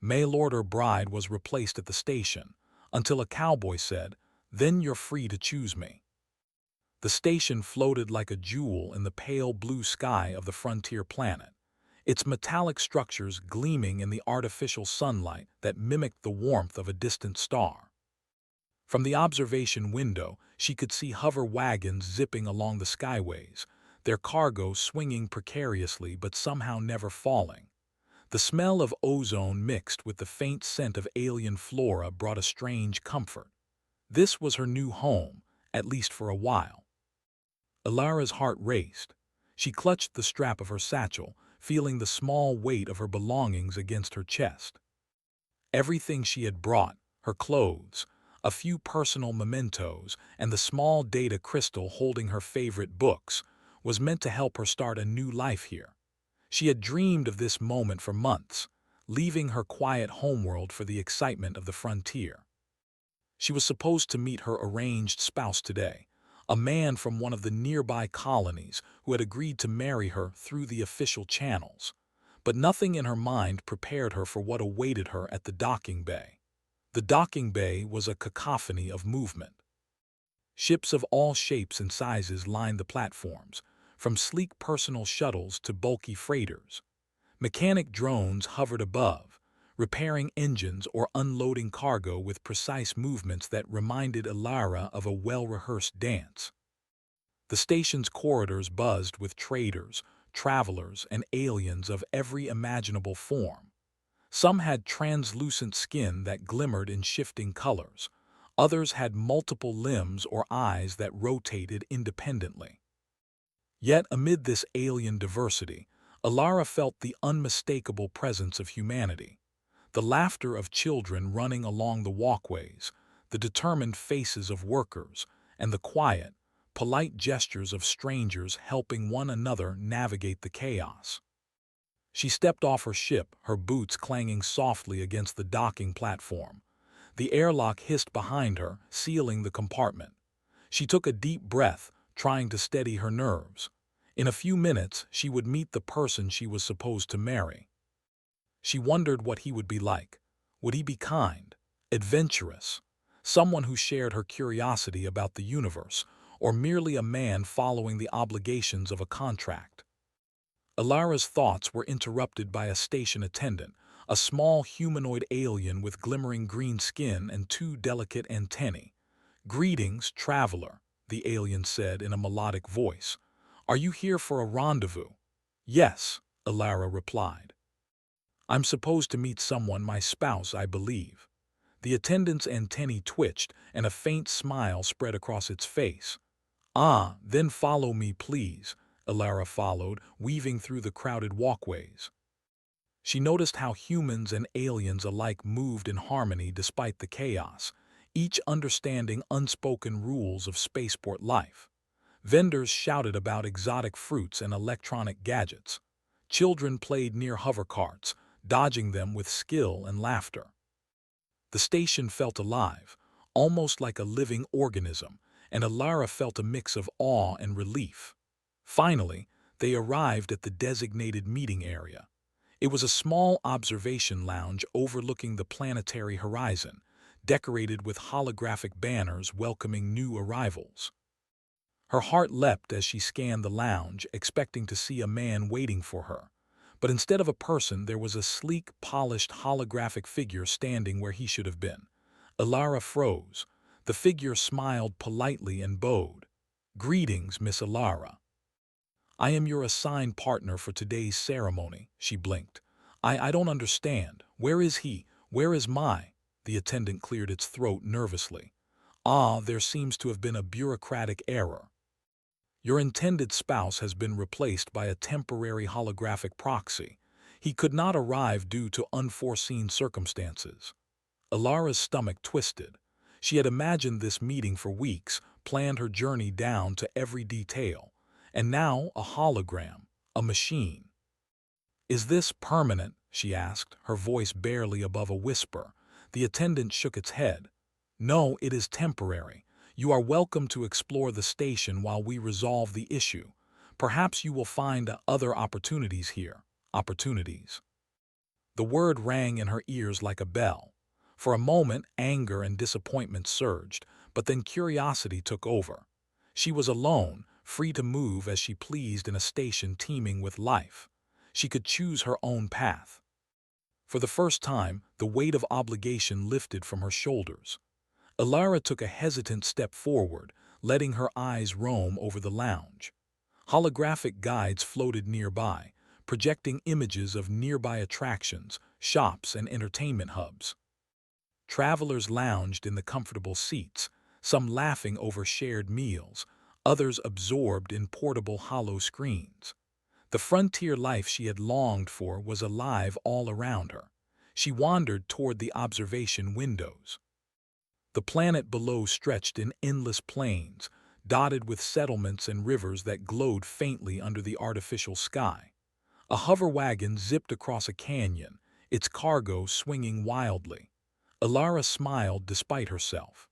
Mail order bride was replaced at the station, until a cowboy said, "Then you're free to choose me." The station floated like a jewel in the pale blue sky of the frontier planet, its metallic structures gleaming in the artificial sunlight that mimicked the warmth of a distant star. From the observation window, she could see hover wagons zipping along the skyways, their cargo swinging precariously but somehow never falling. The smell of ozone mixed with the faint scent of alien flora brought a strange comfort. This was her new home, at least for a while. Ilara's heart raced. She clutched the strap of her satchel, feeling the small weight of her belongings against her chest. Everything she had brought, her clothes, a few personal mementos, and the small data crystal holding her favorite books, was meant to help her start a new life here. She had dreamed of this moment for months, leaving her quiet homeworld for the excitement of the frontier. She was supposed to meet her arranged spouse today, a man from one of the nearby colonies who had agreed to marry her through the official channels. But nothing in her mind prepared her for what awaited her at the docking bay. The docking bay was a cacophony of movement. Ships of all shapes and sizes lined the platforms, from sleek personal shuttles to bulky freighters. Mechanic drones hovered above, repairing engines or unloading cargo with precise movements that reminded Ilara of a well-rehearsed dance. The station's corridors buzzed with traders, travelers, and aliens of every imaginable form. Some had translucent skin that glimmered in shifting colors. Others had multiple limbs or eyes that rotated independently. Yet amid this alien diversity, Ilara felt the unmistakable presence of humanity. The laughter of children running along the walkways, the determined faces of workers, and the quiet, polite gestures of strangers helping one another navigate the chaos. She stepped off her ship, her boots clanging softly against the docking platform. The airlock hissed behind her, sealing the compartment. She took a deep breath, trying to steady her nerves. In a few minutes, she would meet the person she was supposed to marry. She wondered what he would be like. Would he be kind, adventurous, someone who shared her curiosity about the universe, or merely a man following the obligations of a contract? Ilara's thoughts were interrupted by a station attendant, a small humanoid alien with glimmering green skin and two delicate antennae. "Greetings, traveler," the alien said in a melodic voice. "Are you here for a rendezvous?" "Yes," Ilara replied. "I'm supposed to meet someone, my spouse, I believe." The attendant's antennae twitched, and a faint smile spread across its face. "Ah, then follow me, please," Ilara followed, weaving through the crowded walkways. She noticed how humans and aliens alike moved in harmony despite the chaos, each understanding unspoken rules of spaceport life. Vendors shouted about exotic fruits and electronic gadgets. Children played near hover carts, dodging them with skill and laughter. The station felt alive, almost like a living organism, and Ilara felt a mix of awe and relief. Finally, they arrived at the designated meeting area. It was a small observation lounge overlooking the planetary horizon, decorated with holographic banners welcoming new arrivals. Her heart leapt as she scanned the lounge, expecting to see a man waiting for her. But instead of a person, there was a sleek, polished holographic figure standing where he should have been. Ilara froze. The figure smiled politely and bowed. "Greetings, Miss Ilara. I am your assigned partner for today's ceremony," she blinked. I don't understand. Where is he? Where is my—" The attendant cleared its throat nervously. "Ah, there seems to have been a bureaucratic error. Your intended spouse has been replaced by a temporary holographic proxy. He could not arrive due to unforeseen circumstances." Ilara's stomach twisted. She had imagined this meeting for weeks, planned her journey down to every detail. And now a hologram, a machine. "Is this permanent?" she asked, her voice barely above a whisper. The attendant shook its head. "No, it is temporary. You are welcome to explore the station while we resolve the issue. Perhaps you will find other opportunities here." Opportunities. The word rang in her ears like a bell. For a moment, anger and disappointment surged, but then curiosity took over. She was alone, free to move as she pleased in a station teeming with life. She could choose her own path. For the first time, the weight of obligation lifted from her shoulders. Alara took a hesitant step forward, letting her eyes roam over the lounge. Holographic guides floated nearby, projecting images of nearby attractions, shops, and entertainment hubs. Travelers lounged in the comfortable seats, some laughing over shared meals, others absorbed in portable hollow screens. The frontier life she had longed for was alive all around her. She wandered toward the observation windows. The planet below stretched in endless plains, dotted with settlements and rivers that glowed faintly under the artificial sky. A hover wagon zipped across a canyon, its cargo swinging wildly. Alara smiled despite herself.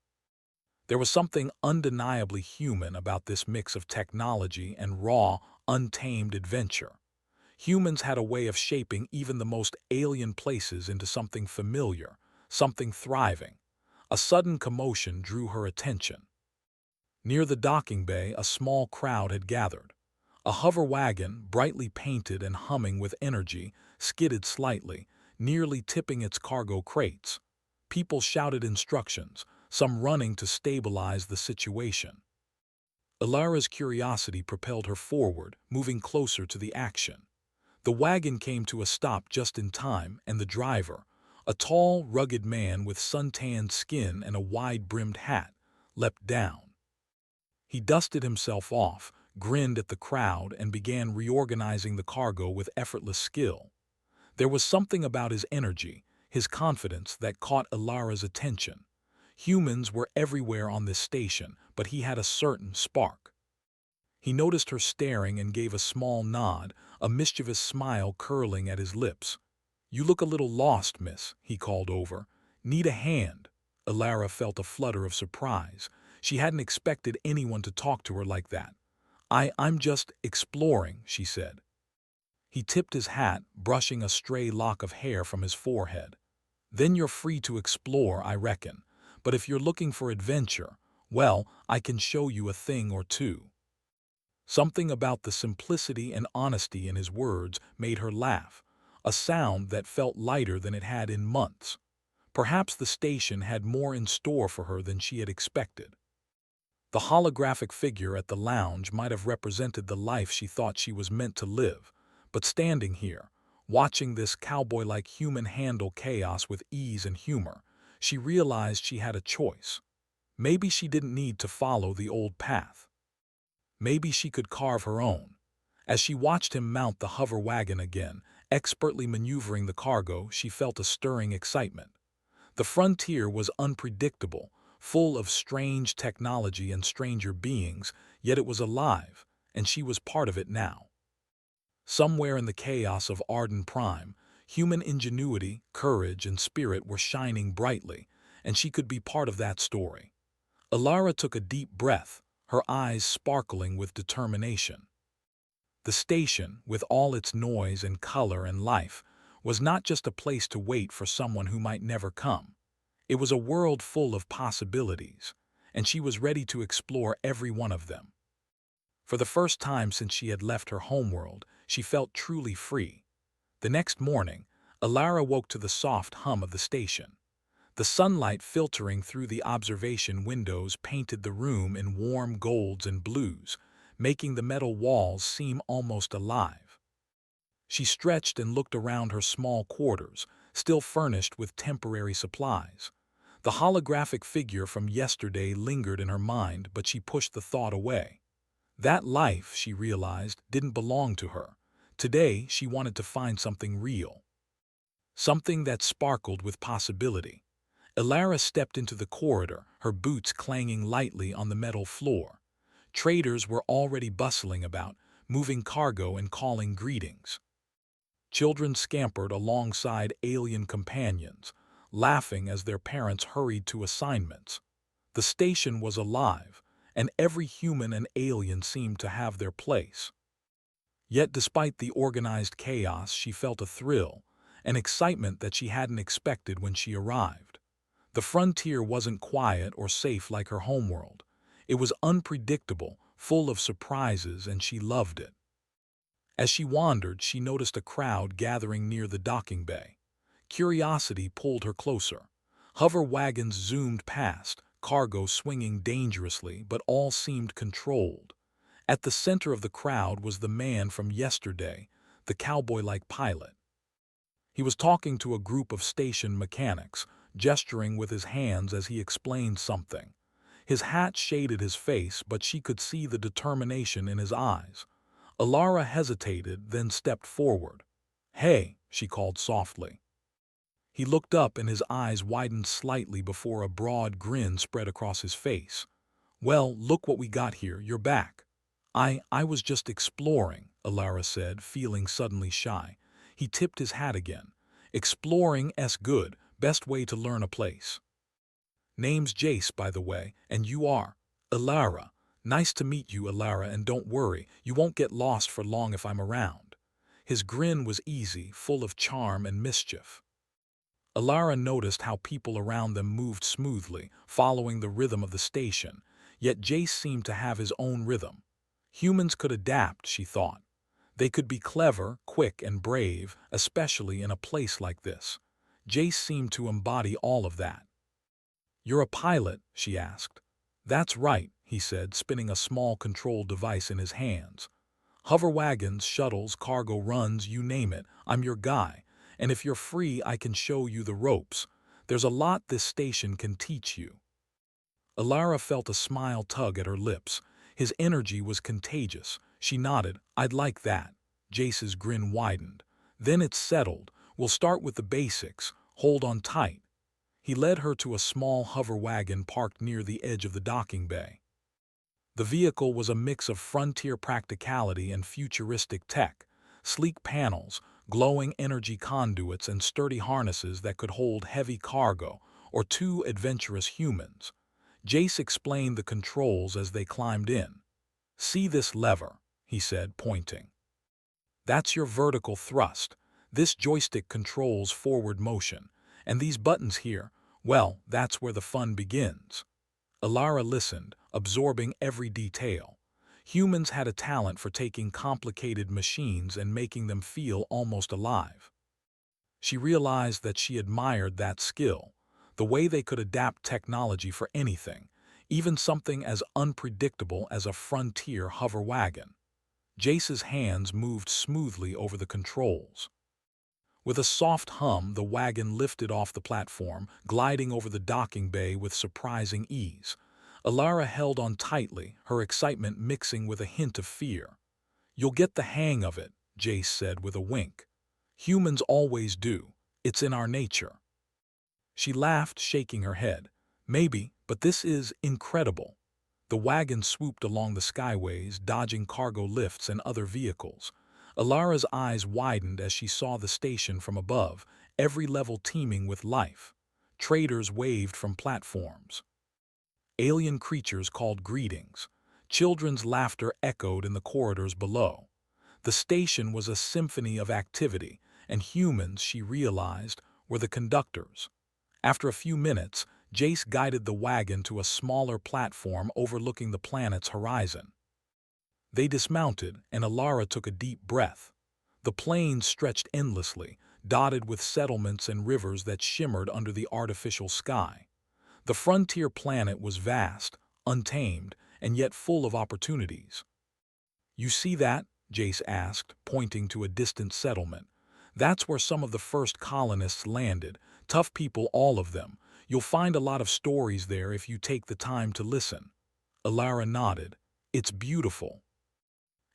There was something undeniably human about this mix of technology and raw, untamed adventure. Humans had a way of shaping even the most alien places into something familiar, something thriving. A sudden commotion drew her attention. Near the docking bay, a small crowd had gathered. A hover wagon, brightly painted and humming with energy, skidded slightly, nearly tipping its cargo crates. People shouted instructions, some running to stabilize the situation. Alara's curiosity propelled her forward, moving closer to the action. The wagon came to a stop just in time, and the driver, a tall, rugged man with suntanned skin and a wide-brimmed hat, leapt down. He dusted himself off, grinned at the crowd, and began reorganizing the cargo with effortless skill. There was something about his energy, his confidence, that caught Alara's attention. Humans were everywhere on this station, but he had a certain spark. He noticed her staring and gave a small nod, a mischievous smile curling at his lips. "You look a little lost, miss," he called over. "Need a hand?" Alara felt a flutter of surprise. She hadn't expected anyone to talk to her like that. I'm just exploring," she said. He tipped his hat, brushing a stray lock of hair from his forehead. "Then you're free to explore, I reckon. But if you're looking for adventure, well, I can show you a thing or two." Something about the simplicity and honesty in his words made her laugh, a sound that felt lighter than it had in months. Perhaps the station had more in store for her than she had expected. The holographic figure at the lounge might have represented the life she thought she was meant to live, but standing here, watching this cowboy-like human handle chaos with ease and humor, she realized she had a choice. Maybe she didn't need to follow the old path. Maybe she could carve her own. As she watched him mount the hover wagon again, expertly maneuvering the cargo, she felt a stirring excitement. The frontier was unpredictable, full of strange technology and stranger beings, yet it was alive, and she was part of it now. Somewhere in the chaos of Arden Prime, human ingenuity, courage, and spirit were shining brightly, and she could be part of that story. Alara took a deep breath, her eyes sparkling with determination. The station, with all its noise and color and life, was not just a place to wait for someone who might never come. It was a world full of possibilities, and she was ready to explore every one of them. For the first time since she had left her homeworld, she felt truly free. The next morning, Alara woke to the soft hum of the station. The sunlight filtering through the observation windows painted the room in warm golds and blues, making the metal walls seem almost alive. She stretched and looked around her small quarters, still furnished with temporary supplies. The holographic figure from yesterday lingered in her mind, but she pushed the thought away. That life, she realized, didn't belong to her. Today, she wanted to find something real. Something that sparkled with possibility. Alara stepped into the corridor, her boots clanging lightly on the metal floor. Traders were already bustling about, moving cargo and calling greetings. Children scampered alongside alien companions, laughing as their parents hurried to assignments. The station was alive, and every human and alien seemed to have their place. Yet despite the organized chaos, she felt a thrill, an excitement that she hadn't expected when she arrived. The frontier wasn't quiet or safe like her homeworld. It was unpredictable, full of surprises, and she loved it. As she wandered, she noticed a crowd gathering near the docking bay. Curiosity pulled her closer. Hover wagons zoomed past, cargo swinging dangerously, but all seemed controlled. At the center of the crowd was the man from yesterday, the cowboy-like pilot. He was talking to a group of station mechanics, gesturing with his hands as he explained something. His hat shaded his face, but she could see the determination in his eyes. Alara hesitated, then stepped forward. "Hey," she called softly. He looked up and his eyes widened slightly before a broad grin spread across his face. "Well, look what we got here, you're back." I was just exploring," Alara said, feeling suddenly shy. He tipped his hat again. "Exploring,'s good, best way to learn a place." "Name's Jace, by the way, and you are?" "Alara. Nice to meet you, Alara, and don't worry, you won't get lost for long if I'm around." His grin was easy, full of charm and mischief. Alara noticed how people around them moved smoothly, following the rhythm of the station, yet Jace seemed to have his own rhythm. Humans could adapt, she thought. They could be clever, quick, and brave, especially in a place like this. Jace seemed to embody all of that. "You're a pilot?" she asked. "That's right," he said, spinning a small control device in his hands. "Hover wagons, shuttles, cargo runs, you name it, I'm your guy. And if you're free, I can show you the ropes. There's a lot this station can teach you." Alara felt a smile tug at her lips. His energy was contagious. She nodded. "I'd like that." Jace's grin widened. "Then it's settled. We'll start with the basics. Hold on tight." He led her to a small hover wagon parked near the edge of the docking bay. The vehicle was a mix of frontier practicality and futuristic tech, sleek panels, glowing energy conduits, and sturdy harnesses that could hold heavy cargo or two adventurous humans. Jace explained the controls as they climbed in. "See this lever," he said, pointing. "That's your vertical thrust. This joystick controls forward motion. And these buttons here, well, that's where the fun begins." Alara listened, absorbing every detail. Humans had a talent for taking complicated machines and making them feel almost alive. She realized that she admired that skill, the way they could adapt technology for anything, even something as unpredictable as a frontier hover wagon. Jace's hands moved smoothly over the controls. With a soft hum, the wagon lifted off the platform, gliding over the docking bay with surprising ease. Alara held on tightly, her excitement mixing with a hint of fear. "You'll get the hang of it," Jace said with a wink. "Humans always do. It's in our nature." She laughed, shaking her head. "Maybe, but this is incredible." The wagon swooped along the skyways, dodging cargo lifts and other vehicles. Alara's eyes widened as she saw the station from above, every level teeming with life. Traders waved from platforms. Alien creatures called greetings. Children's laughter echoed in the corridors below. The station was a symphony of activity, and humans, she realized, were the conductors. After a few minutes, Jace guided the wagon to a smaller platform overlooking the planet's horizon. They dismounted, and Alara took a deep breath. The plains stretched endlessly, dotted with settlements and rivers that shimmered under the artificial sky. The frontier planet was vast, untamed, and yet full of opportunities. "You see that?" Jace asked, pointing to a distant settlement. "That's where some of the first colonists landed. Tough people, all of them. You'll find a lot of stories there if you take the time to listen." Alara nodded. "It's beautiful."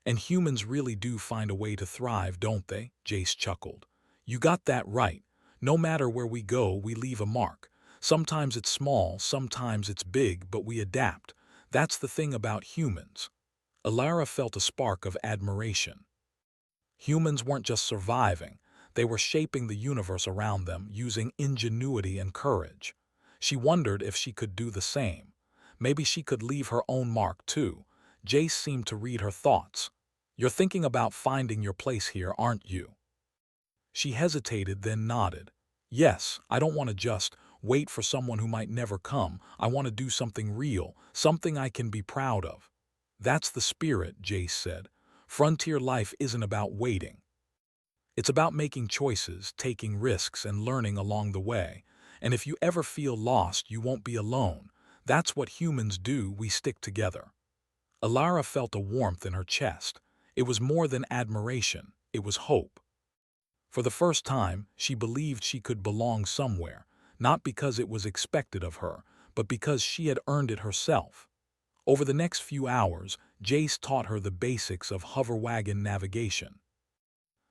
"And humans really do find a way to thrive, don't they?" Jace chuckled. "You got that right. No matter where we go, we leave a mark. Sometimes it's small, sometimes it's big, but we adapt. That's the thing about humans." Alara felt a spark of admiration. Humans weren't just surviving, they were shaping the universe around them, using ingenuity and courage. She wondered if she could do the same. Maybe she could leave her own mark too. Jace seemed to read her thoughts. "You're thinking about finding your place here, aren't you?" She hesitated, then nodded. Yes, I don't want to just wait for someone who might never come. I want to do something real, something I can be proud of. That's the spirit, Jace said. Frontier life isn't about waiting. It's about making choices, taking risks, and learning along the way. And if you ever feel lost, you won't be alone. That's what humans do, we stick together. Alara felt a warmth in her chest. It was more than admiration, it was hope. For the first time, she believed she could belong somewhere, not because it was expected of her, but because she had earned it herself. Over the next few hours, Jace taught her the basics of hoverwagon navigation.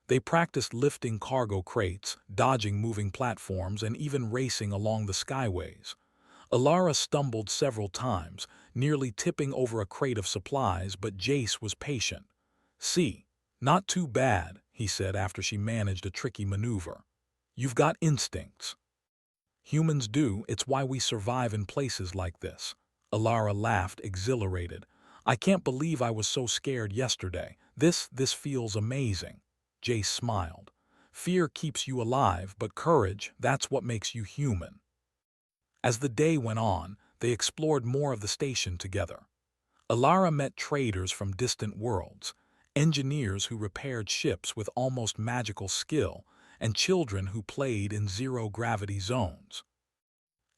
They practiced lifting cargo crates, dodging moving platforms, and even racing along the skyways. Alara stumbled several times, nearly tipping over a crate of supplies, but Jace was patient. "See, not too bad," he said after she managed a tricky maneuver. "You've got instincts." "Humans do, it's why we survive in places like this." Alara laughed, exhilarated. "I can't believe I was so scared yesterday. This feels amazing." Jace smiled. "Fear keeps you alive, but courage, that's what makes you human." As the day went on, they explored more of the station together. Alara met traders from distant worlds, engineers who repaired ships with almost magical skill, and children who played in zero-gravity zones.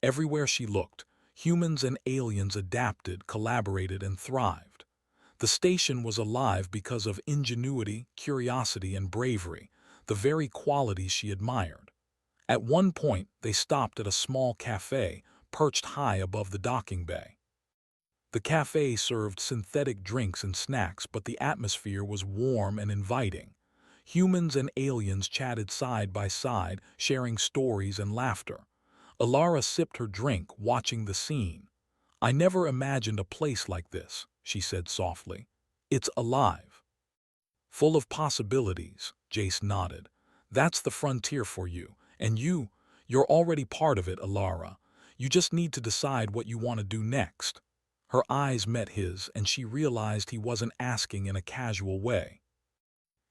Everywhere she looked, humans and aliens adapted, collaborated, and thrived. The station was alive because of ingenuity, curiosity, and bravery, the very qualities she admired. At one point, they stopped at a small cafe perched high above the docking bay. The cafe served synthetic drinks and snacks, but the atmosphere was warm and inviting. Humans and aliens chatted side by side, sharing stories and laughter. Alara sipped her drink, watching the scene. "I never imagined a place like this," she said softly. "It's alive." "Full of possibilities," Jace nodded. "That's the frontier for you. And you're already part of it, Alara. You just need to decide what you want to do next." Her eyes met his, and she realized he wasn't asking in a casual way.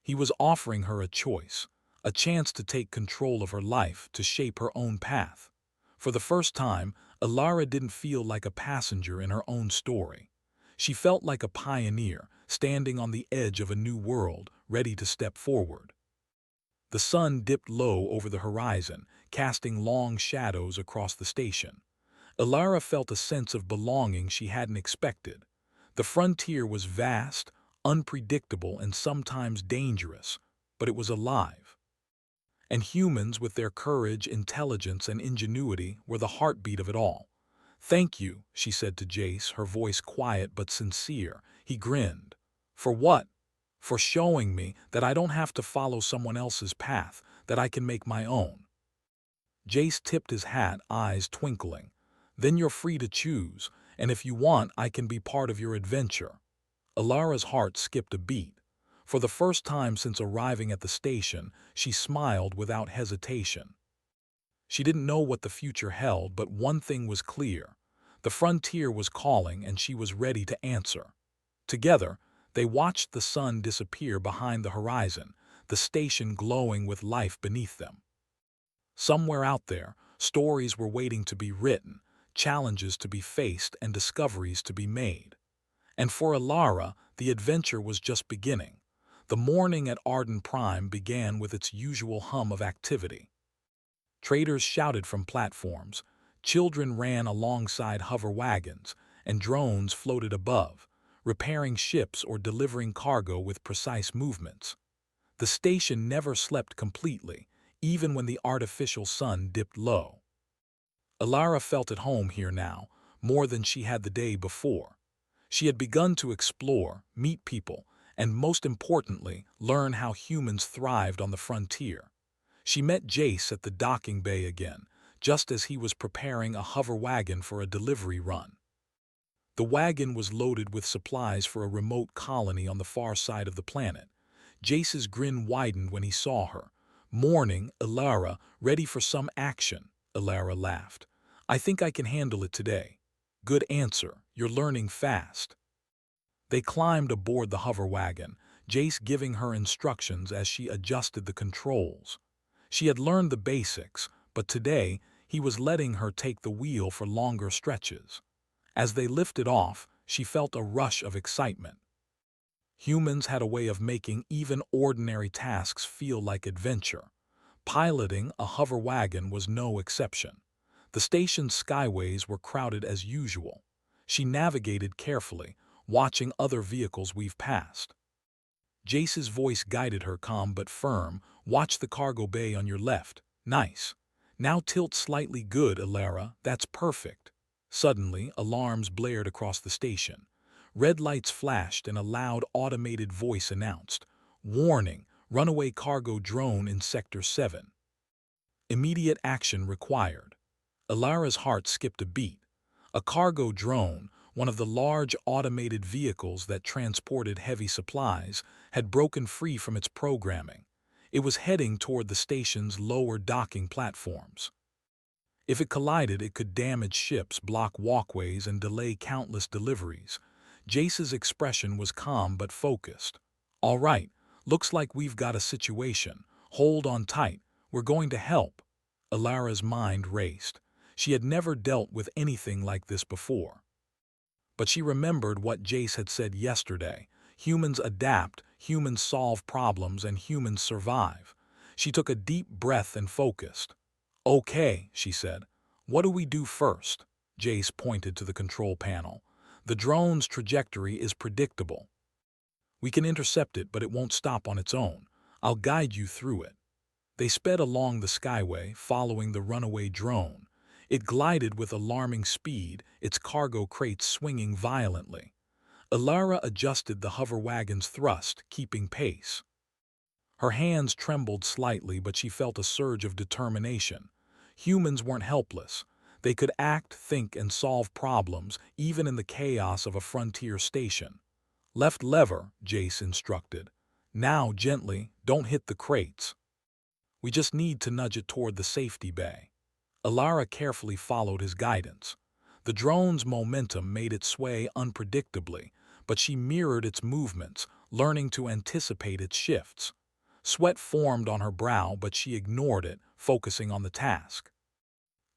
He was offering her a choice, a chance to take control of her life, to shape her own path. For the first time, Alara didn't feel like a passenger in her own story. She felt like a pioneer, standing on the edge of a new world, ready to step forward. The sun dipped low over the horizon, casting long shadows across the station. Alara felt a sense of belonging she hadn't expected. The frontier was vast, unpredictable, and sometimes dangerous, but it was alive. And humans, with their courage, intelligence, and ingenuity, were the heartbeat of it all. "Thank you," she said to Jace, her voice quiet but sincere. He grinned. "For what?" "For showing me that I don't have to follow someone else's path, that I can make my own." Jace tipped his hat, eyes twinkling. "Then you're free to choose, and if you want, I can be part of your adventure." Alara's heart skipped a beat. For the first time since arriving at the station, she smiled without hesitation. She didn't know what the future held, but one thing was clear. The frontier was calling, and she was ready to answer. Together, they watched the sun disappear behind the horizon, the station glowing with life beneath them. Somewhere out there, stories were waiting to be written, challenges to be faced, and discoveries to be made. And for Alara, the adventure was just beginning. The morning at Arden Prime began with its usual hum of activity. Traders shouted from platforms, children ran alongside hover wagons, and drones floated above, repairing ships or delivering cargo with precise movements. The station never slept completely, even when the artificial sun dipped low. Alara felt at home here now, more than she had the day before. She had begun to explore, meet people, and most importantly, learn how humans thrived on the frontier. She met Jace at the docking bay again, just as he was preparing a hover wagon for a delivery run. The wagon was loaded with supplies for a remote colony on the far side of the planet. Jace's grin widened when he saw her. "Morning, Alara, ready for some action?" Alara laughed. "I think I can handle it today." "Good answer, you're learning fast." They climbed aboard the hover wagon, Jace giving her instructions as she adjusted the controls. She had learned the basics, but today he was letting her take the wheel for longer stretches. As they lifted off, she felt a rush of excitement. Humans had a way of making even ordinary tasks feel like adventure. Piloting a hover wagon was no exception. The station's skyways were crowded as usual. She navigated carefully, watching other vehicles weave past. Jace's voice guided her, calm but firm. "Watch the cargo bay on your left. Nice. Now tilt slightly. Good, Alara. That's perfect." Suddenly, alarms blared across the station. Red lights flashed and a loud automated voice announced, "Warning, runaway cargo drone in Sector 7. Immediate action required." Alara's heart skipped a beat. A cargo drone, one of the large automated vehicles that transported heavy supplies, had broken free from its programming. It was heading toward the station's lower docking platforms. If it collided, it could damage ships, block walkways, and delay countless deliveries. Jace's expression was calm but focused. "All right, looks like we've got a situation. Hold on tight. We're going to help." Alara's mind raced. She had never dealt with anything like this before. But she remembered what Jace had said yesterday. Humans adapt, humans solve problems, and humans survive. She took a deep breath and focused. "Okay," she said. "What do we do first?" Jace pointed to the control panel. "The drone's trajectory is predictable. We can intercept it, but it won't stop on its own. I'll guide you through it." They sped along the skyway, following the runaway drone. It glided with alarming speed, its cargo crates swinging violently. Alara adjusted the hover wagon's thrust, keeping pace. Her hands trembled slightly, but she felt a surge of determination. Humans weren't helpless. They could act, think, and solve problems, even in the chaos of a frontier station. "Left lever," Jace instructed. "Now, gently, don't hit the crates. We just need to nudge it toward the safety bay." Alara carefully followed his guidance. The drone's momentum made it sway unpredictably, but she mirrored its movements, learning to anticipate its shifts. Sweat formed on her brow, but she ignored it, focusing on the task.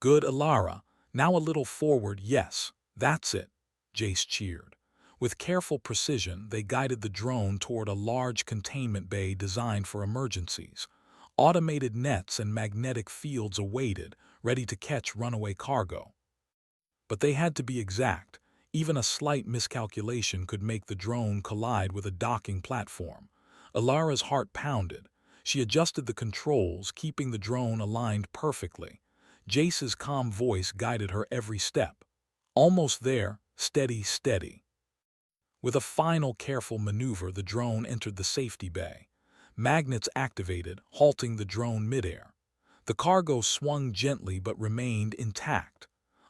"Good, Alara. Now a little forward. Yes, that's it," Jace cheered. With careful precision, they guided the drone toward a large containment bay designed for emergencies. Automated nets and magnetic fields awaited, ready to catch runaway cargo. But they had to be exact. Even a slight miscalculation could make the drone collide with a docking platform. Alara's heart pounded. She adjusted the controls, keeping the drone aligned perfectly. Jace's calm voice guided her every step. "Almost there. Steady, steady." With a final careful maneuver, the drone entered the safety bay. Magnets activated, halting the drone midair. The cargo swung gently but remained intact.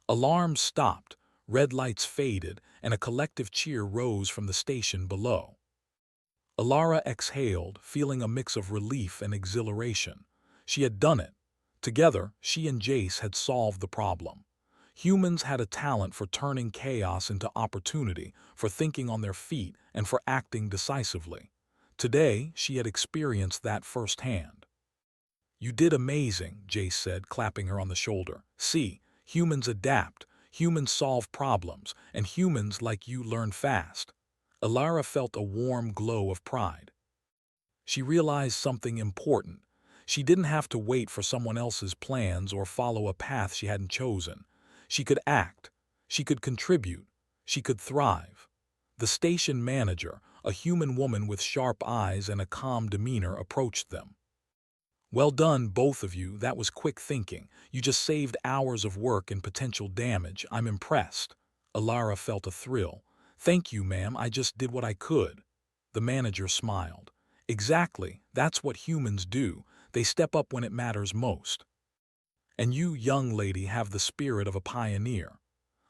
Alarms stopped, red lights faded, and a collective cheer rose from the station below. Alara exhaled, feeling a mix of relief and exhilaration. She had done it. Together, she and Jace had solved the problem. Humans had a talent for turning chaos into opportunity, for thinking on their feet, and for acting decisively. Today, she had experienced that firsthand. "You did amazing," Jace said, clapping her on the shoulder. "See, humans adapt, humans solve problems, and humans like you learn fast." Alara felt a warm glow of pride. She realized something important. She didn't have to wait for someone else's plans or follow a path she hadn't chosen. She could act. She could contribute. She could thrive. The station manager, a human woman with sharp eyes and a calm demeanor, approached them. "Well done, both of you. That was quick thinking. You just saved hours of work and potential damage. I'm impressed." Alara felt a thrill. "Thank you, ma'am. I just did what I could." The manager smiled. "Exactly. That's what humans do. They step up when it matters most. And you, young lady, have the spirit of a pioneer."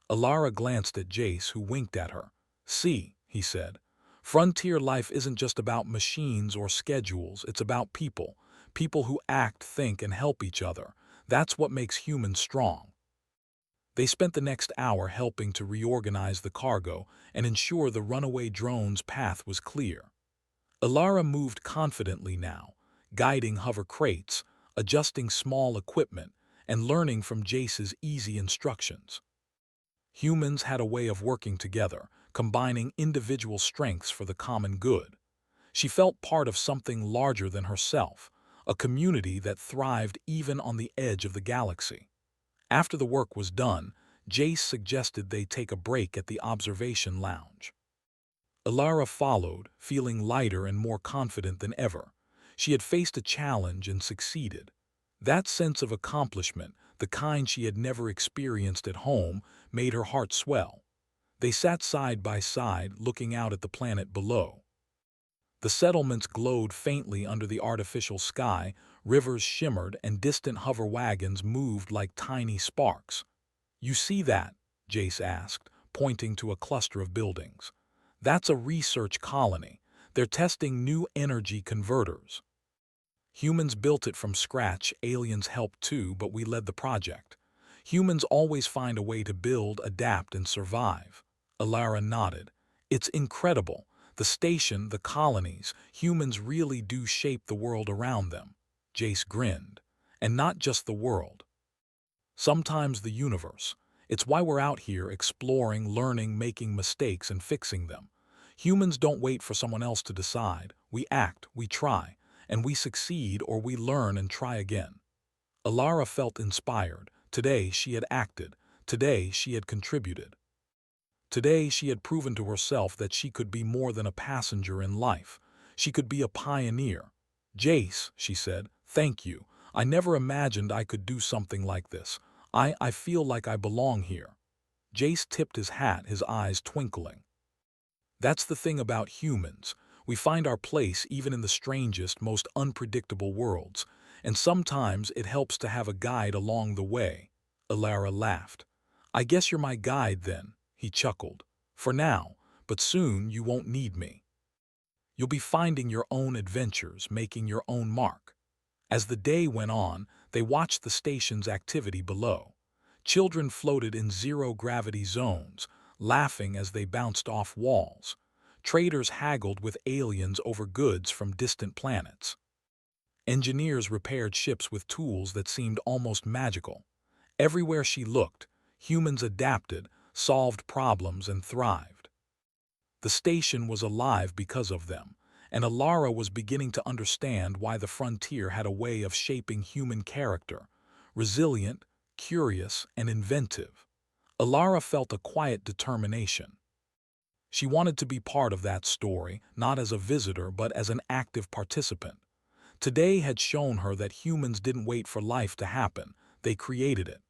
Alara glanced at Jace, who winked at her. "See," he said, "frontier life isn't just about machines or schedules. It's about people. People who act, think, and help each other. That's what makes humans strong." They spent the next hour helping to reorganize the cargo and ensure the runaway drone's path was clear. Alara moved confidently now, guiding hover crates, adjusting small equipment, and learning from Jace's easy instructions. Humans had a way of working together, combining individual strengths for the common good. She felt part of something larger than herself, a community that thrived even on the edge of the galaxy. After the work was done, Jace suggested they take a break at the observation lounge. Alara followed, feeling lighter and more confident than ever. She had faced a challenge and succeeded. That sense of accomplishment, the kind she had never experienced at home, made her heart swell. They sat side by side, looking out at the planet below. The settlements glowed faintly under the artificial sky, rivers shimmered, and distant hover wagons moved like tiny sparks. "You see that?" Jace asked, pointing to a cluster of buildings. "That's a research colony. They're testing new energy converters. Humans built it from scratch, aliens helped too, but we led the project. Humans always find a way to build, adapt, and survive." Alara nodded. "It's incredible. The station, the colonies, humans really do shape the world around them." Jace grinned. "And not just the world. Sometimes the universe. It's why we're out here exploring, learning, making mistakes, and fixing them. Humans don't wait for someone else to decide. We act, we try, and we succeed or we learn and try again." Alara felt inspired. Today she had acted. Today she had contributed. Today she had proven to herself that she could be more than a passenger in life. She could be a pioneer. "Jace," she said, "thank you. I never imagined I could do something like this. I feel like I belong here." Jace tipped his hat, his eyes twinkling. "That's the thing about humans. We find our place even in the strangest, most unpredictable worlds, and sometimes it helps to have a guide along the way." Alara laughed. "I guess you're my guide then," he chuckled. "For now, but soon you won't need me. You'll be finding your own adventures, making your own mark." As the day went on, they watched the station's activity below. Children floated in zero-gravity zones, laughing as they bounced off walls. Traders haggled with aliens over goods from distant planets. Engineers repaired ships with tools that seemed almost magical. Everywhere she looked, humans adapted, solved problems, and thrived. The station was alive because of them, and Alara was beginning to understand why the frontier had a way of shaping human character, resilient, curious, and inventive. Alara felt a quiet determination. She wanted to be part of that story, not as a visitor but as an active participant. Today had shown her that humans didn't wait for life to happen, they created it.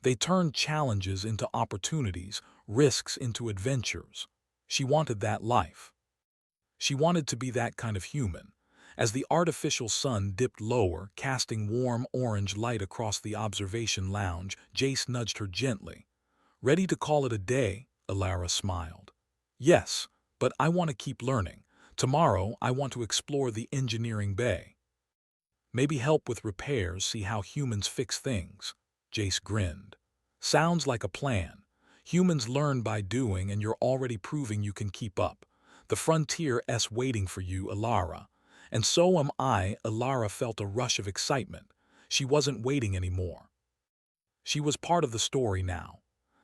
They turned challenges into opportunities, risks into adventures. She wanted that life. She wanted to be that kind of human. As the artificial sun dipped lower, casting warm orange light across the observation lounge, Jace nudged her gently. "Ready to call it a day?" Alara smiled. "Yes, but I want to keep learning. Tomorrow I want to explore the engineering bay. Maybe help with repairs, see how humans fix things." Jace grinned. "Sounds like a plan. Humans learn by doing, and you're already proving you can keep up. The frontier's waiting for you, Alara. And so am I." Alara felt a rush of excitement. She wasn't waiting anymore. She was part of the story now.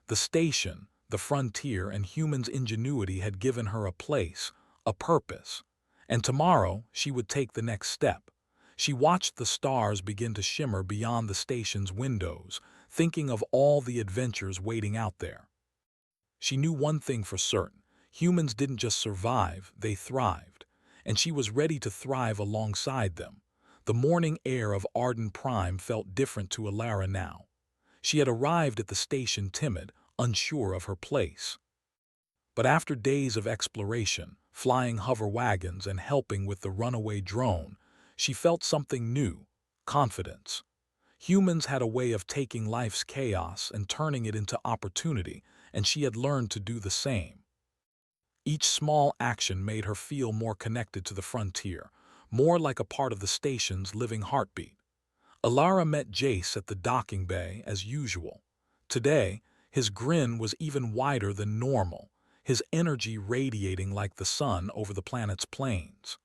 The station, the frontier, and humans' ingenuity had given her a place, a purpose. And tomorrow she would take the next step. She watched the stars begin to shimmer beyond the station's windows, thinking of all the adventures waiting out there. She knew one thing for certain. Humans didn't just survive, they thrived. And she was ready to thrive alongside them. The morning air of Arden Prime felt different to Alara now. She had arrived at the station timid, unsure of her place. But after days of exploration, flying hover wagons and helping with the runaway drone, she felt something new: confidence. Humans had a way of taking life's chaos and turning it into opportunity, and she had learned to do the same. Each small action made her feel more connected to the frontier, more like a part of the station's living heartbeat. Alara met Jace at the docking bay as usual. Today, his grin was even wider than normal, his energy radiating like the sun over the planet's plains.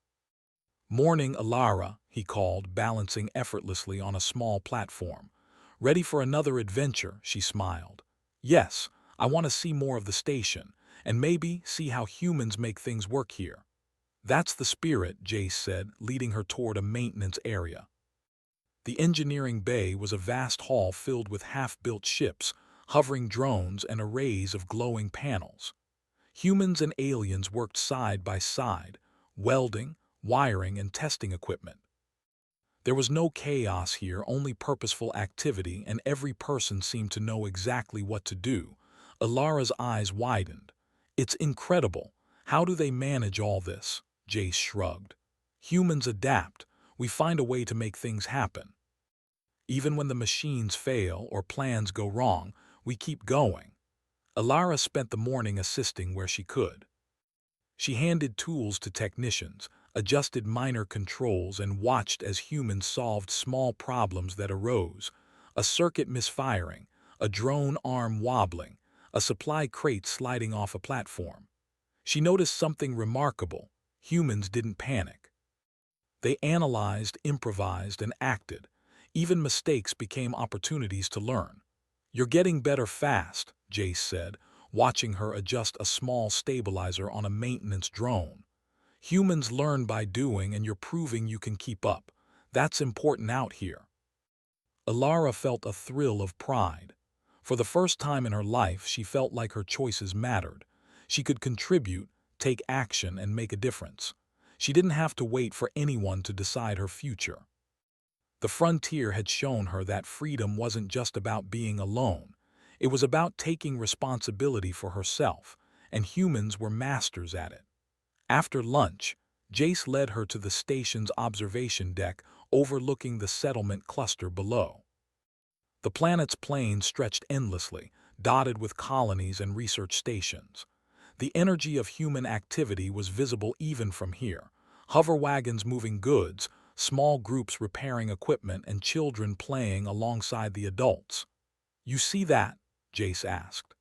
"Morning, Alara," he called, balancing effortlessly on a small platform. Ready for another adventure, she smiled. Yes, I want to see more of the station, and maybe see how humans make things work here. That's the spirit, Jace said, leading her toward a maintenance area. The engineering bay was a vast hall filled with half-built ships, hovering drones, and arrays of glowing panels. Humans and aliens worked side by side, welding, wiring, and testing equipment. There was no chaos here, only purposeful activity, and every person seemed to know exactly what to do. Alara's eyes widened. It's incredible. How do they manage all this? Jace shrugged. Humans adapt. We find a way to make things happen. Even when the machines fail or plans go wrong, we keep going. Alara spent the morning assisting where she could. She handed tools to technicians, adjusted minor controls, and watched as humans solved small problems that arose: a circuit misfiring, a drone arm wobbling, a supply crate sliding off a platform. She noticed something remarkable. Humans didn't panic. They analyzed, improvised, and acted. Even mistakes became opportunities to learn. You're getting better fast, Jace said, watching her adjust a small stabilizer on a maintenance drone. Humans learn by doing, and you're proving you can keep up. That's important out here. Alara felt a thrill of pride. For the first time in her life, she felt like her choices mattered. She could contribute, take action, and make a difference. She didn't have to wait for anyone to decide her future. The frontier had shown her that freedom wasn't just about being alone. It was about taking responsibility for herself, and humans were masters at it. After lunch, Jace led her to the station's observation deck overlooking the settlement cluster below. The planet's plains stretched endlessly, dotted with colonies and research stations. The energy of human activity was visible even from here: hover wagons moving goods, small groups repairing equipment, and children playing alongside the adults. "You see that?" Jace asked.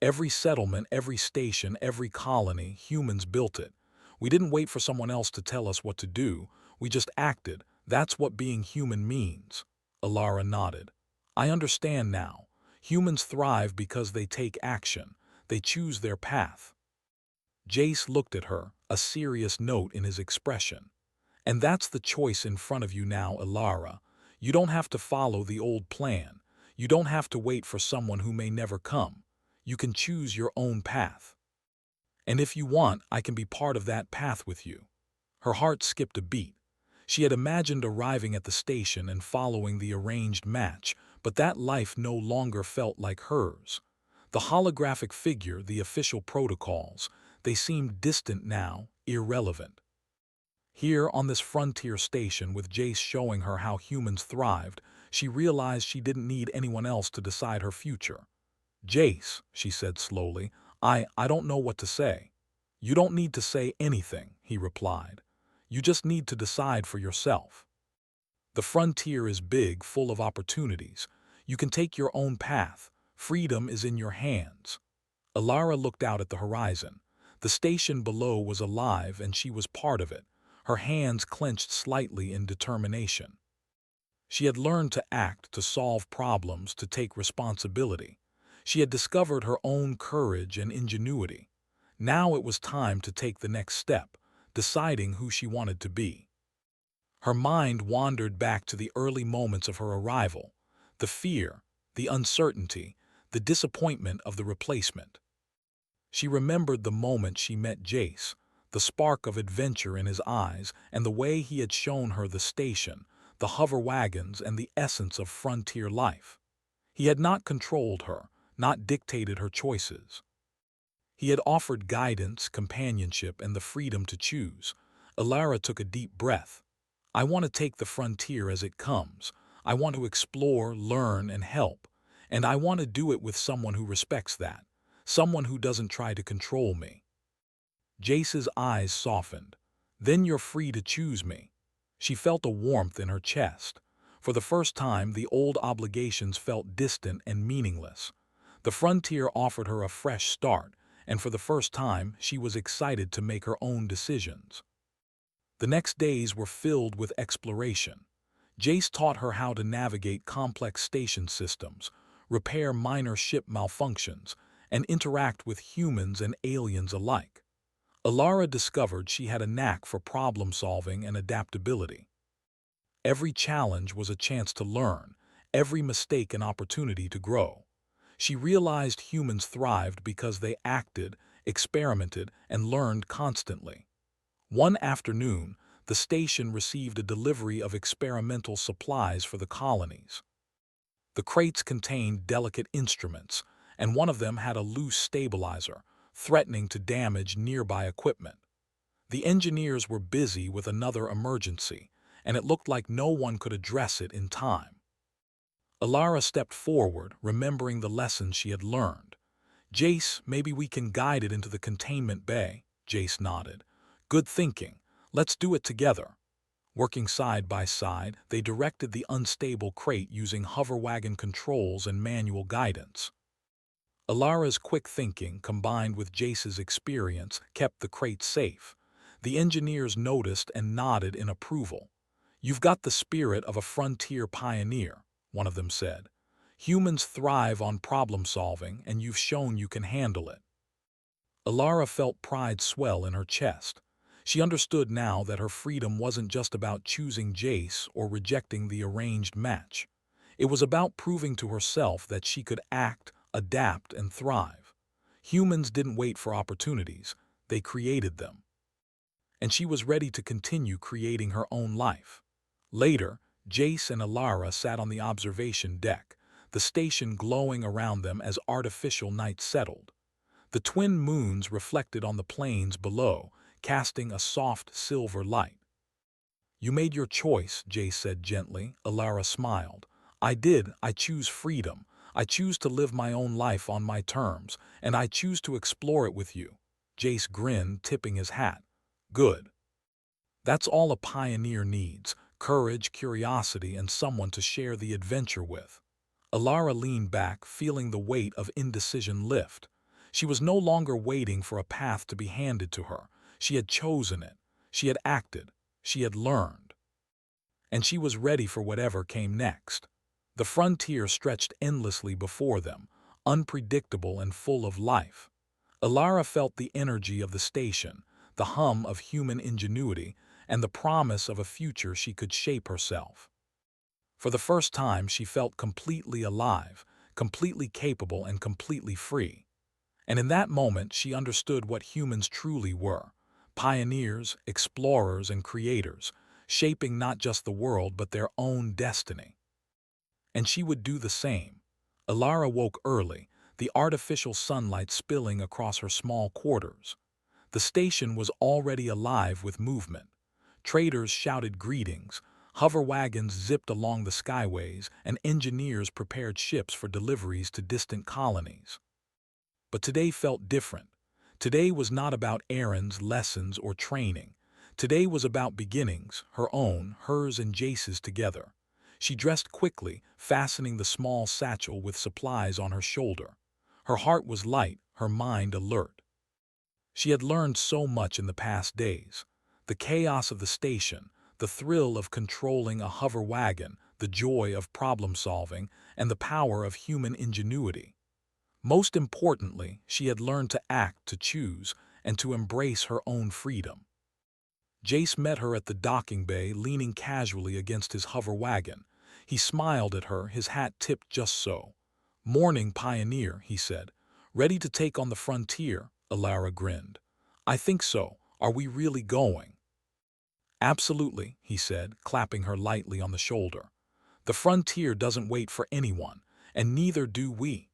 "Every settlement, every station, every colony, humans built it. We didn't wait for someone else to tell us what to do, we just acted. That's what being human means." Alara nodded. "I understand now. Humans thrive because they take action. They choose their path." Jace looked at her, a serious note in his expression. "And that's the choice in front of you now, Alara. You don't have to follow the old plan. You don't have to wait for someone who may never come. You can choose your own path. And if you want, I can be part of that path with you." Her heart skipped a beat. She had imagined arriving at the station and following the arranged match, but that life no longer felt like hers. The holographic figure, the official protocols, they seemed distant now, irrelevant. Here, on this frontier station, with Jace showing her how humans thrived, she realized she didn't need anyone else to decide her future. "Jace," she said slowly, I don't know what to say." "You don't need to say anything," he replied. "You just need to decide for yourself. The frontier is big, full of opportunities. You can take your own path. Freedom is in your hands." Alara looked out at the horizon. The station below was alive, and she was part of it, her hands clenched slightly in determination. She had learned to act, to solve problems, to take responsibility. She had discovered her own courage and ingenuity. Now it was time to take the next step, deciding who she wanted to be. Her mind wandered back to the early moments of her arrival, the fear, the uncertainty, the disappointment of the replacement. She remembered the moment she met Jace, the spark of adventure in his eyes, and the way he had shown her the station, the hover wagons, and the essence of frontier life. He had not controlled her, not dictated her choices. He had offered guidance, companionship, and the freedom to choose. Alara took a deep breath. "I want to take the frontier as it comes. I want to explore, learn, and help. And I want to do it with someone who respects that, someone who doesn't try to control me." Jace's eyes softened. "Then you're free to choose me." She felt a warmth in her chest. For the first time, the old obligations felt distant and meaningless. The frontier offered her a fresh start, and for the first time, she was excited to make her own decisions. The next days were filled with exploration. Jace taught her how to navigate complex station systems, repair minor ship malfunctions, and interact with humans and aliens alike. Alara discovered she had a knack for problem-solving and adaptability. Every challenge was a chance to learn, every mistake an opportunity to grow. She realized humans thrived because they acted, experimented, and learned constantly. One afternoon, the station received a delivery of experimental supplies for the colonies. The crates contained delicate instruments, and one of them had a loose stabilizer, threatening to damage nearby equipment. The engineers were busy with another emergency, and it looked like no one could address it in time. Alara stepped forward, remembering the lessons she had learned. "Jace, maybe we can guide it into the containment bay," Jace nodded. "Good thinking. Let's do it together." Working side by side, they directed the unstable crate using hoverwagon controls and manual guidance. Alara's quick thinking, combined with Jace's experience, kept the crate safe. The engineers noticed and nodded in approval. "You've got the spirit of a frontier pioneer," one of them said. "Humans thrive on problem-solving, and you've shown you can handle it." Alara felt pride swell in her chest. She understood now that her freedom wasn't just about choosing Jace or rejecting the arranged match. It was about proving to herself that she could act, adapt, and thrive. Humans didn't wait for opportunities, they created them. And she was ready to continue creating her own life. Later, Jace and Alara sat on the observation deck, the station glowing around them as artificial night settled. The twin moons reflected on the plains below, casting a soft silver light. "You made your choice," Jace said gently. Alara smiled. "I did. I choose freedom. I choose to live my own life on my terms, and I choose to explore it with you." Jace grinned, tipping his hat. "Good. That's all a pioneer needs: courage, curiosity, and someone to share the adventure with." Alara leaned back, feeling the weight of indecision lift. She was no longer waiting for a path to be handed to her. She had chosen it. She had acted. She had learned. And she was ready for whatever came next. The frontier stretched endlessly before them, unpredictable and full of life. Alara felt the energy of the station, the hum of human ingenuity, and the promise of a future she could shape herself. For the first time, she felt completely alive, completely capable, and completely free. And in that moment, she understood what humans truly were: pioneers, explorers, and creators, shaping not just the world but their own destiny. And she would do the same. Alara woke early, the artificial sunlight spilling across her small quarters. The station was already alive with movement. Traders shouted greetings, hover wagons zipped along the skyways, and engineers prepared ships for deliveries to distant colonies. But today felt different. Today was not about errands, lessons, or training. Today was about beginnings, her own, hers and Jace's together. She dressed quickly, fastening the small satchel with supplies on her shoulder. Her heart was light, her mind alert. She had learned so much in the past days. The chaos of the station, the thrill of controlling a hover wagon, the joy of problem-solving, and the power of human ingenuity. Most importantly, she had learned to act, to choose, and to embrace her own freedom. Jace met her at the docking bay, leaning casually against his hover wagon. He smiled at her, his hat tipped just so. "Morning, pioneer," he said. "Ready to take on the frontier?" Alara grinned. "I think so. Are we really going?" "Absolutely," he said, clapping her lightly on the shoulder. "The frontier doesn't wait for anyone, and neither do we."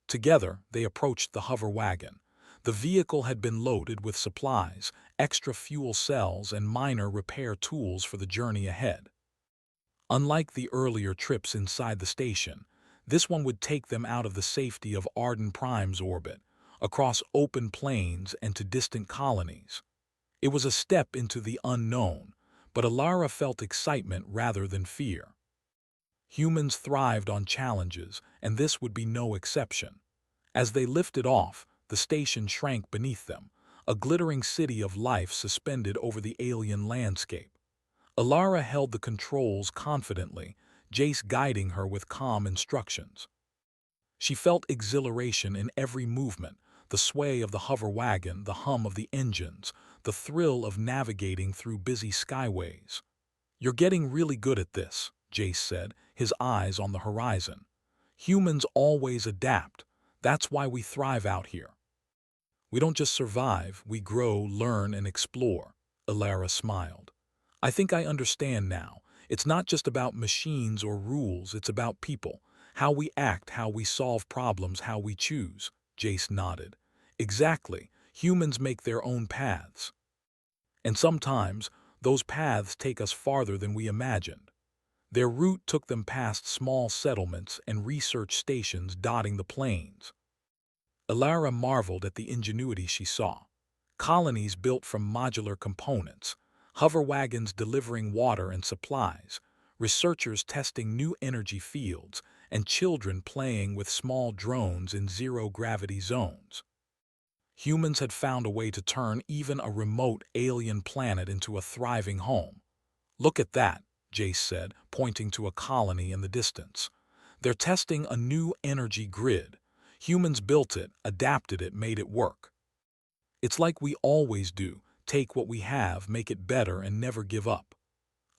Together, they approached the hover wagon. The vehicle had been loaded with supplies, extra fuel cells, and minor repair tools for the journey ahead. Unlike the earlier trips inside the station, this one would take them out of the safety of Arden Prime's orbit, across open plains and to distant colonies. It was a step into the unknown, but Alara felt excitement rather than fear. Humans thrived on challenges, and this would be no exception. As they lifted off, the station shrank beneath them, a glittering city of life suspended over the alien landscape. Alara held the controls confidently, Jace guiding her with calm instructions. She felt exhilaration in every movement, the sway of the hover wagon, the hum of the engines, the thrill of navigating through busy skyways. "You're getting really good at this," Jace said, his eyes on the horizon. "Humans always adapt. That's why we thrive out here." "We don't just survive, we grow, learn, and explore," Alara smiled. "I think I understand now. It's not just about machines or rules, it's about people. How we act, how we solve problems, how we choose." Jace nodded. "Exactly. Humans make their own paths. And sometimes, those paths take us farther than we imagined. Their route took them past small settlements and research stations dotting the plains." Alara marveled at the ingenuity she saw. Colonies built from modular components, hover wagons delivering water and supplies, researchers testing new energy fields, and children playing with small drones in zero-gravity zones. Humans had found a way to turn even a remote alien planet into a thriving home. "Look at that," Jace said, pointing to a colony in the distance. "They're testing a new energy grid. Humans built it, adapted it, made it work. It's like we always do, take what we have, make it better, and never give up."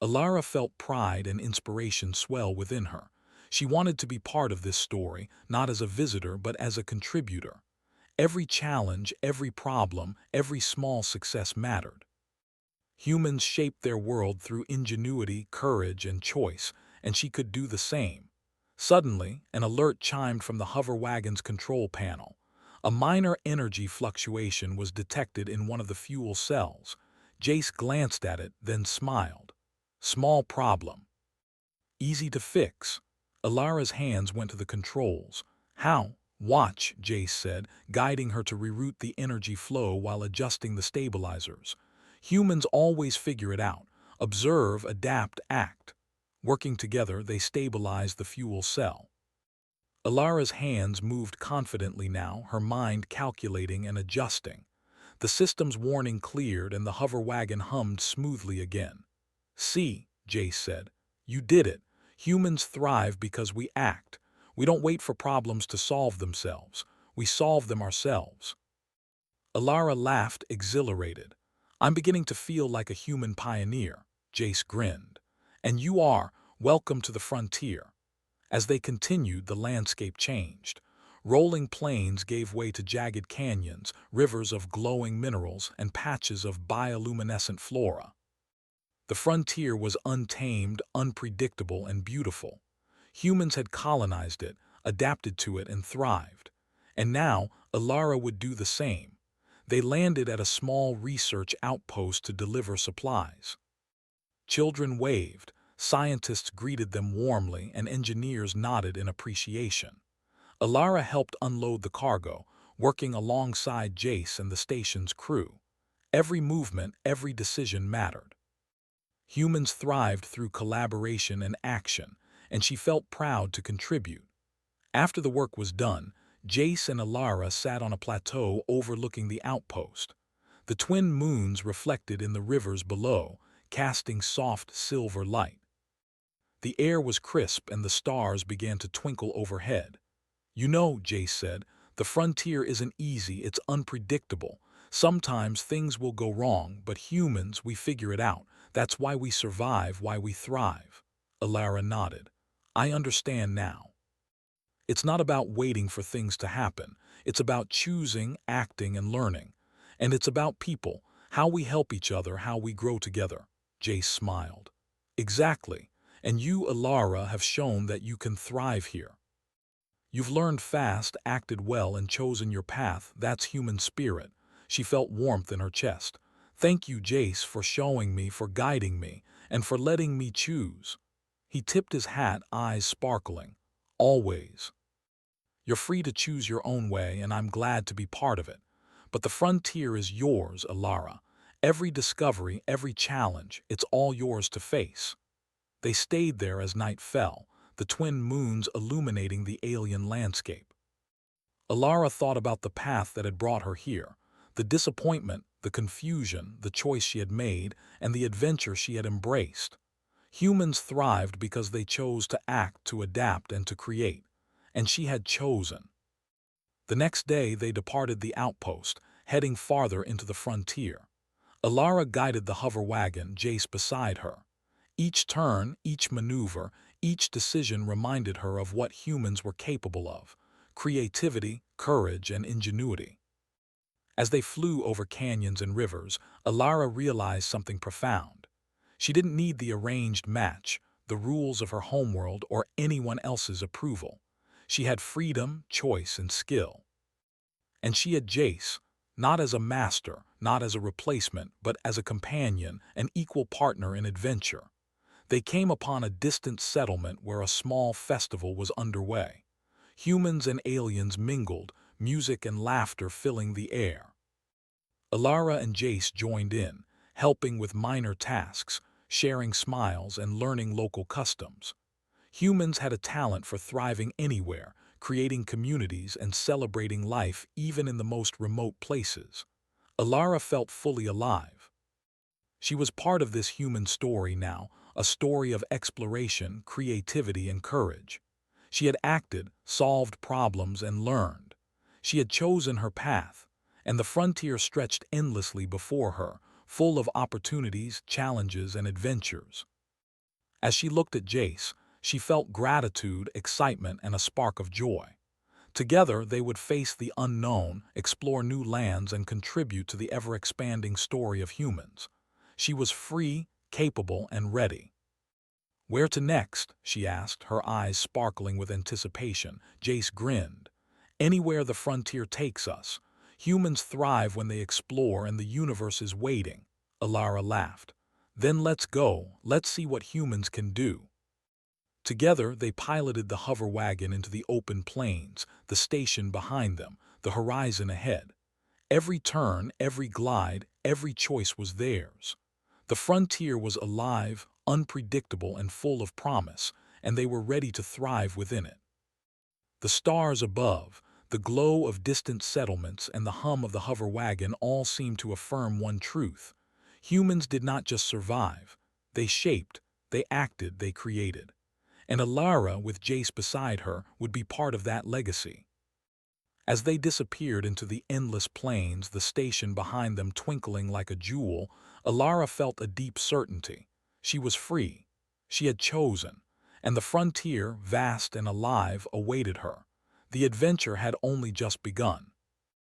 Alara felt pride and inspiration swell within her. She wanted to be part of this story, not as a visitor but as a contributor. Every challenge, every problem, every small success mattered. Humans shaped their world through ingenuity, courage, and choice, and she could do the same. Suddenly, an alert chimed from the hover wagon's control panel. A minor energy fluctuation was detected in one of the fuel cells. Jace glanced at it, then smiled. "Small problem. Easy to fix." Alara's hands went to the controls. "How?" "Watch," Jace said, guiding her to reroute the energy flow while adjusting the stabilizers. "Humans always figure it out. Observe, adapt, act." Working together, they stabilized the fuel cell. Alara's hands moved confidently now, her mind calculating and adjusting. The system's warning cleared and the hover wagon hummed smoothly again. "See," Jace said, "you did it. Humans thrive because we act. We don't wait for problems to solve themselves. We solve them ourselves." Alara laughed, exhilarated. "I'm beginning to feel like a human pioneer," Jace grinned. "And you are. Welcome to the frontier." As they continued, the landscape changed. Rolling plains gave way to jagged canyons, rivers of glowing minerals, and patches of bioluminescent flora. The frontier was untamed, unpredictable, and beautiful. Humans had colonized it, adapted to it, and thrived. And now, Alara would do the same. They landed at a small research outpost to deliver supplies. Children waved, scientists greeted them warmly, and engineers nodded in appreciation. Alara helped unload the cargo, working alongside Jace and the station's crew. Every movement, every decision mattered. Humans thrived through collaboration and action, and she felt proud to contribute. After the work was done, Jace and Alara sat on a plateau overlooking the outpost. The twin moons reflected in the rivers below, casting soft silver light. The air was crisp and the stars began to twinkle overhead. "You know," Jace said, "the frontier isn't easy, it's unpredictable. Sometimes things will go wrong, but humans, we figure it out. That's why we survive, why we thrive." Alara nodded. "I understand now. It's not about waiting for things to happen. It's about choosing, acting, and learning. And it's about people, how we help each other, how we grow together." Jace smiled. "Exactly. And you, Alara, have shown that you can thrive here. You've learned fast, acted well, and chosen your path. That's human spirit." She felt warmth in her chest. "Thank you, Jace, for showing me, for guiding me, and for letting me choose." He tipped his hat, eyes sparkling. "Always. You're free to choose your own way, and I'm glad to be part of it. But the frontier is yours, Alara. Every discovery, every challenge, it's all yours to face." They stayed there as night fell, the twin moons illuminating the alien landscape. Alara thought about the path that had brought her here, The disappointment, the confusion, the choice she had made, and the adventure she had embraced. Humans thrived because they chose to act, to adapt, and to create. And she had chosen. The next day they departed the outpost, heading farther into the frontier. Alara guided the hover wagon, Jace beside her. Each turn, each maneuver, each decision reminded her of what humans were capable of: creativity, courage, and ingenuity. As they flew over canyons and rivers, Alara realized something profound. She didn't need the arranged match, the rules of her homeworld, or anyone else's approval. She had freedom, choice, and skill. And she had Jace, not as a master, not as a replacement, but as a companion, an equal partner in adventure. They came upon a distant settlement where a small festival was underway. Humans and aliens mingled, music and laughter filling the air. Alara and Jace joined in, helping with minor tasks, sharing smiles and learning local customs. Humans had a talent for thriving anywhere, creating communities and celebrating life even in the most remote places. Alara felt fully alive. She was part of this human story now, a story of exploration, creativity, and courage. She had acted, solved problems, and learned. She had chosen her path, and the frontier stretched endlessly before her, full of opportunities, challenges, and adventures. As she looked at Jace, she felt gratitude, excitement, and a spark of joy. Together, they would face the unknown, explore new lands, and contribute to the ever-expanding story of humans. She was free, capable, and ready. "Where to next?" she asked, her eyes sparkling with anticipation. Jace grinned. "Anywhere the frontier takes us. Humans thrive when they explore, and the universe is waiting." Alara laughed. "Then let's go. Let's see what humans can do." Together, they piloted the hover wagon into the open plains, the station behind them, the horizon ahead. Every turn, every glide, every choice was theirs. The frontier was alive, unpredictable, and full of promise, and they were ready to thrive within it. The stars above, the glow of distant settlements, and the hum of the hover wagon all seemed to affirm one truth: humans did not just survive. They shaped, they acted, they created. And Alara, with Jace beside her, would be part of that legacy. As they disappeared into the endless plains, the station behind them twinkling like a jewel, Alara felt a deep certainty. She was free. She had chosen. And the frontier, vast and alive, awaited her. The adventure had only just begun.